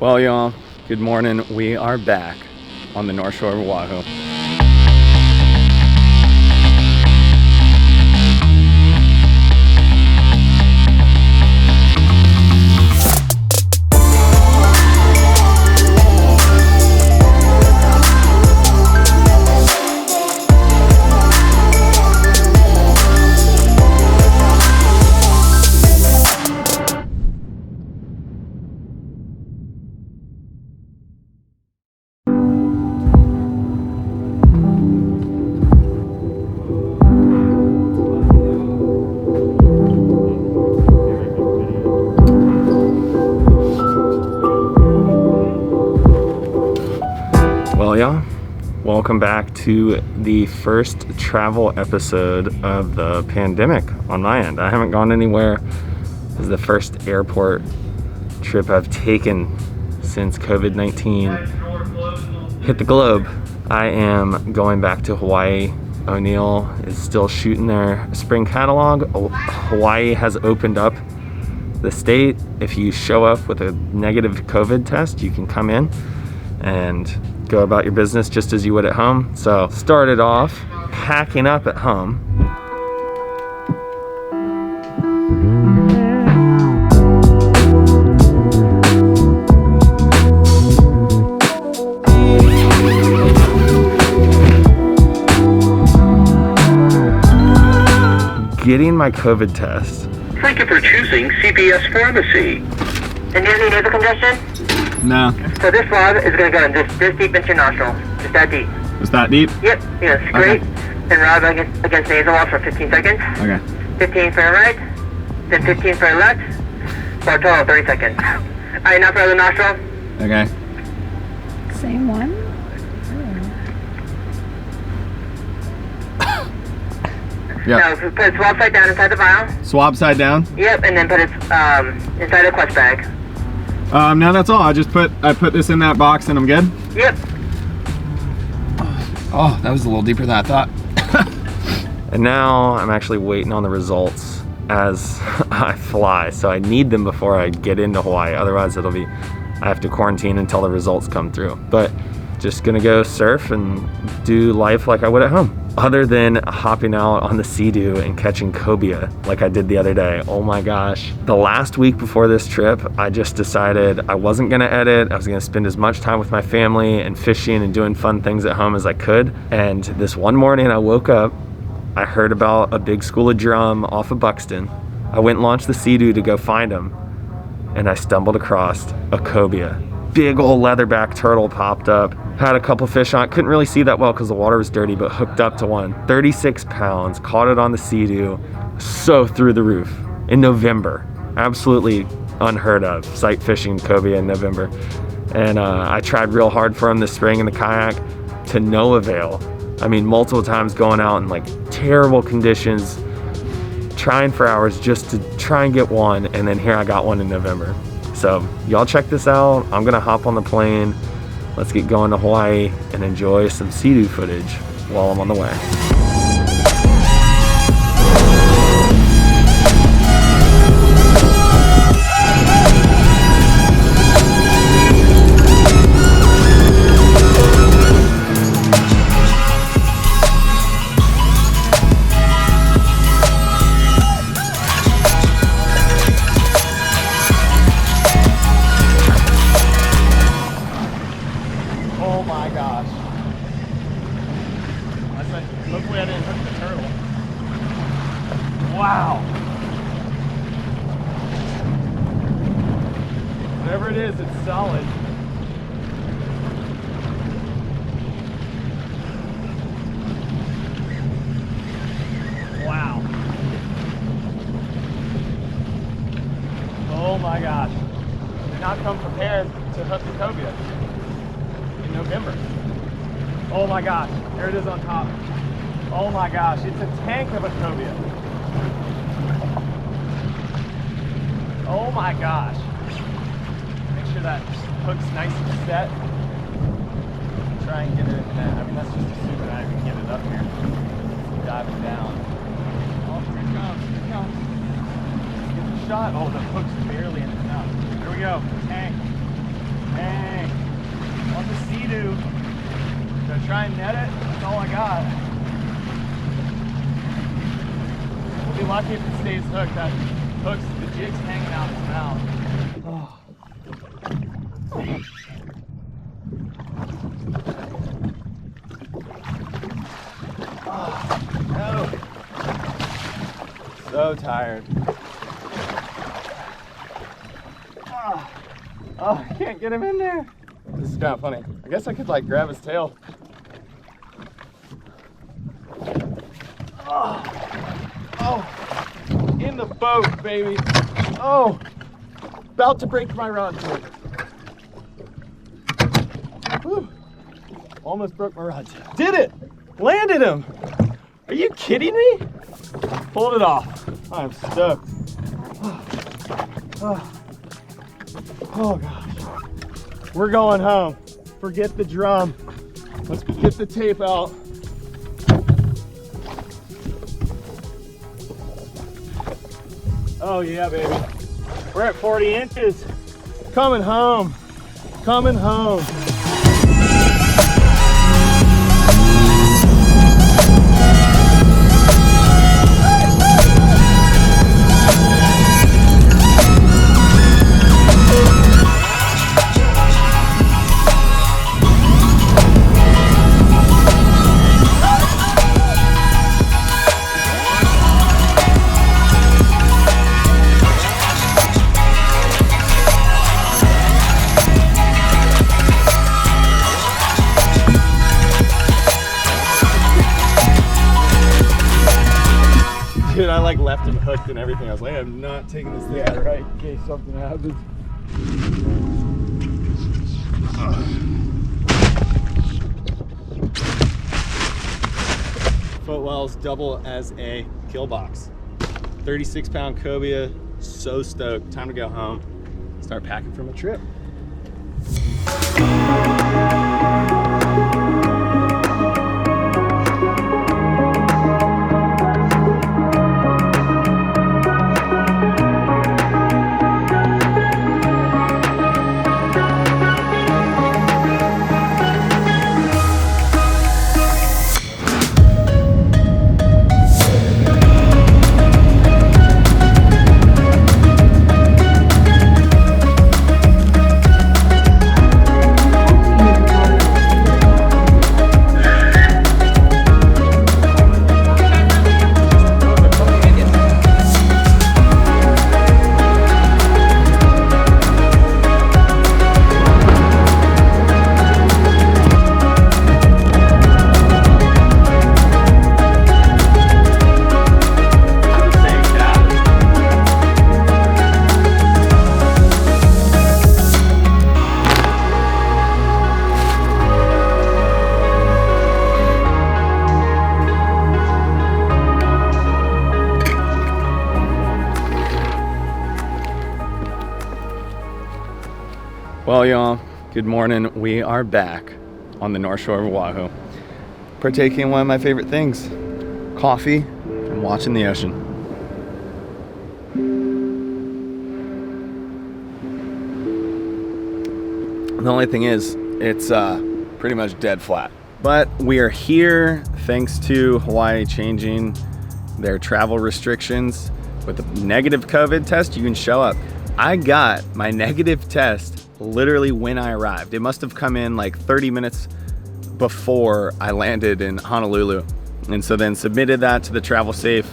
Well, y'all, good morning. We are back on the North Shore of Oahu. Well, y'all, welcome back to the first travel episode of the pandemic on my end. I haven't gone anywhere. This is the first airport trip I've taken since COVID-19 hit the globe. I am going back to Hawaii. O'Neill is still shooting their spring catalog. Hawaii has opened up the state. If you show up with a negative COVID test, you can come in and go about your business just as you would at home. So started off packing up at home. Getting my COVID test. Thank you for choosing CPS Pharmacy. And do you have any nasal congestion? No. So this swab is going to go in this deep into your nostril. Just that deep. Was that deep? Yep. Yes, great. Okay. And rub against nasal wall for 15 seconds. Okay. 15 for your right, then 15 for your left, for a total of 30 seconds. Alright, now for the other nostril. Okay. Same one? Yeah. Now put it swab side down inside the vial. Swab side down? Yep, and then put it inside the clutch bag. No, that's all. I put this in that box and I'm good? Yep. Oh, that was a little deeper than I thought. And now I'm actually waiting on the results as I fly. So I need them before I get into Hawaii. Otherwise I have to quarantine until the results come through. But just gonna go surf and do life like I would at home. Other than hopping out on the Sea-Doo and catching cobia like I did the other day. Oh my gosh. The last week before this trip, I just decided I wasn't gonna edit. I was gonna spend as much time with my family and fishing and doing fun things at home as I could. And this one morning I woke up, I heard about a big school of drum off of Buxton. I went and launched the Sea-Doo to go find them. And I stumbled across a cobia. Big old leatherback turtle popped up. Had a couple fish on it. Couldn't really see that well because the water was dirty, but hooked up to one. 36 pounds, caught it on the Sea-Doo. So through the roof in November. Absolutely unheard of, sight fishing cobia in November. And I tried real hard for him this spring in the kayak to no avail. I mean, multiple times going out in like terrible conditions, trying for hours just to try and get one. And then here I got one in November. So y'all check this out. I'm gonna hop on the plane. Let's get going to Hawaii and enjoy some Sea-Doo footage while I'm on the way. Oh my gosh. Hopefully I didn't hook the turtle. Wow. Whatever it is, it's solid. Wow. Oh my gosh. Did not come prepared to hook the cobia. November. Oh my gosh, there it is on top. Oh my gosh, it's a tank of a cobia. Oh my gosh. Make sure that hook's nice and set. Try and get it in the net. I mean, that's just assuming I can get it up here. Diving down. Oh, here it comes, here it comes. Get the shot. Oh, the hook's barely in the mouth. Here we go, tank. gonna try and net it. That's all I got. We'll be lucky if it stays hooked. That hook's, the jig's hanging out his mouth. No. So tired. Oh, I can't get him in there. This is kind of funny. I guess I could like grab his tail. Oh, in the boat, baby. Oh, about to break my rod. Whew. Almost broke my rod. Did it! Landed him! Are you kidding me? Pulled it off. I'm stoked. Oh gosh. We're going home. Forget the drum. Let's get the tape out. Oh yeah, baby. We're at 40 inches. Coming home. Coming home. Dude, I like left him hooked and everything. I was like, I'm not taking this thing out right in case something happens. Footwell's double as a kill box. 36-pound cobia, so stoked. Time to go home, start packing for my trip. Well, y'all, good morning. We are back on the North Shore of Oahu, partaking in one of my favorite things, coffee and watching the ocean. The only thing is, it's pretty much dead flat. But we are here thanks to Hawaii changing their travel restrictions. With a negative COVID test, you can show up. I got my negative test literally when I arrived. It must have come in like 30 minutes before I landed in Honolulu. And so then submitted that to the Travel Safe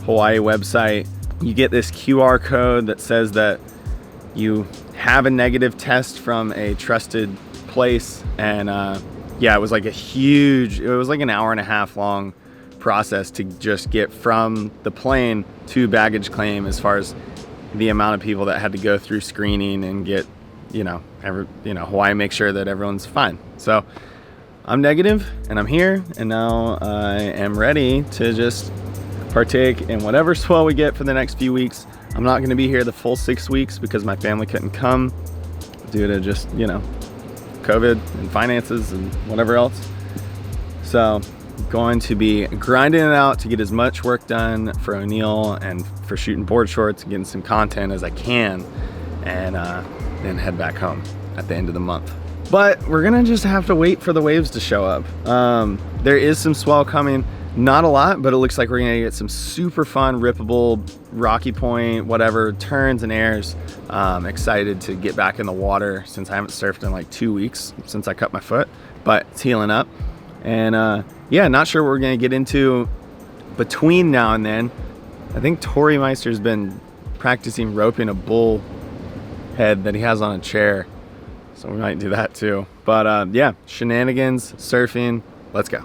Hawaii website. You get this QR code that says that you have a negative test from a trusted place. And yeah, it was like it was like an hour and a half long process to just get from the plane to baggage claim, as far as the amount of people that had to go through screening and get, Hawaii make sure that everyone's fine. So I'm negative and I'm here, and now I am ready to just partake in whatever swell we get for the next few weeks. I'm not going to be here the full 6 weeks because my family couldn't come due to just, COVID and finances and whatever else. So going to be grinding it out to get as much work done for O'Neill and for shooting board shorts and getting some content as I can, and then head back home at the end of the month. but we're gonna just have to wait for the waves to show up. There is some swell coming, not a lot, but it looks like we're gonna get some super fun, rippable, rocky point, whatever, turns and airs. Excited to get back in the water since I haven't surfed in like 2 weeks since I cut my foot, but it's healing up. And yeah, not sure what we're gonna get into between now and then. I think Tori Meister's been practicing roping a bull head that he has on a chair, so we might do that too. But yeah, shenanigans, surfing, let's go.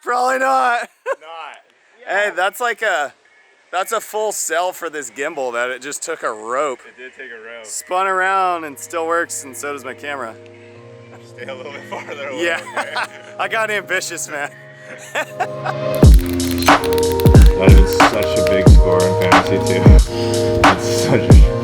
Probably not. Not. Hey, that's like that's a full sell for this gimbal, that it just took a rope, It did take a rope. spun around, and still works, and so does my camera. Stay a little bit farther away. Yeah, Okay? I got ambitious, man. That is such a big score in fantasy too. That's such a...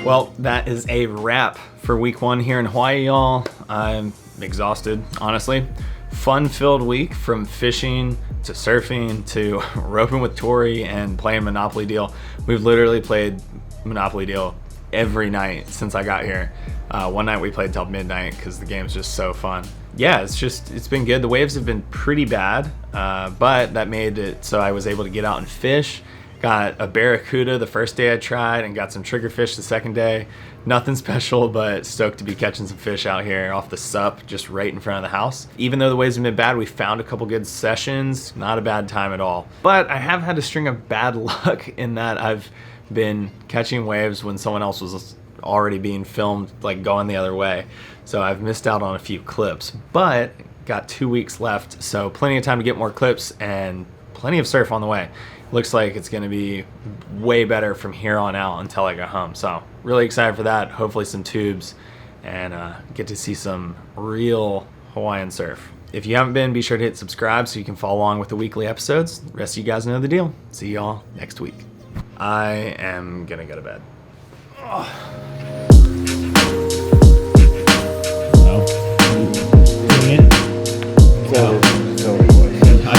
Well, that is a wrap for week 1 here in Hawaii, y'all. I'm exhausted, honestly. Fun-filled week, from fishing to surfing to roping with Tori and playing Monopoly Deal. We've literally played Monopoly Deal every night since I got here. One night we played till midnight because the game's just so fun. Yeah, it's been good. The waves have been pretty bad, but that made it so I was able to get out and fish. Got a barracuda the first day I tried and got some triggerfish the second day. Nothing special, but stoked to be catching some fish out here off the sup just right in front of the house. Even though the waves have been bad, we found a couple good sessions. Not a bad time at all. But I have had a string of bad luck in that I've been catching waves when someone else was already being filmed, like going the other way. So I've missed out on a few clips, but got 2 weeks left. So plenty of time to get more clips and plenty of surf on the way. Looks like it's gonna be way better from here on out until I go home. So really excited for that. Hopefully some tubes and get to see some real Hawaiian surf. If you haven't been, be sure to hit subscribe so you can follow along with the weekly episodes. The rest of you guys know the deal. See y'all next week. I am gonna go to bed. I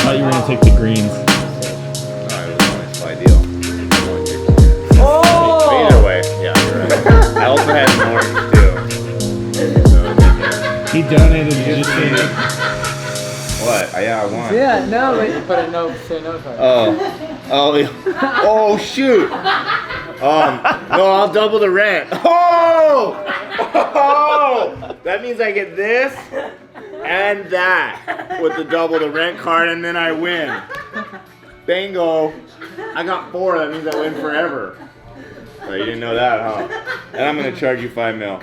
thought you were gonna take the greens. Either way, yeah, you're right. I also had an orange too. He donated. You just say What? Yeah, I won. Yeah, no, but a no, say no card. Oh, shoot. No, I'll double the rent. Oh! That means I get this and that with the double the rent card, and then I win. Bingo. I got 4. That means I win forever. So you didn't know that, huh? And I'm gonna charge you $5 mil.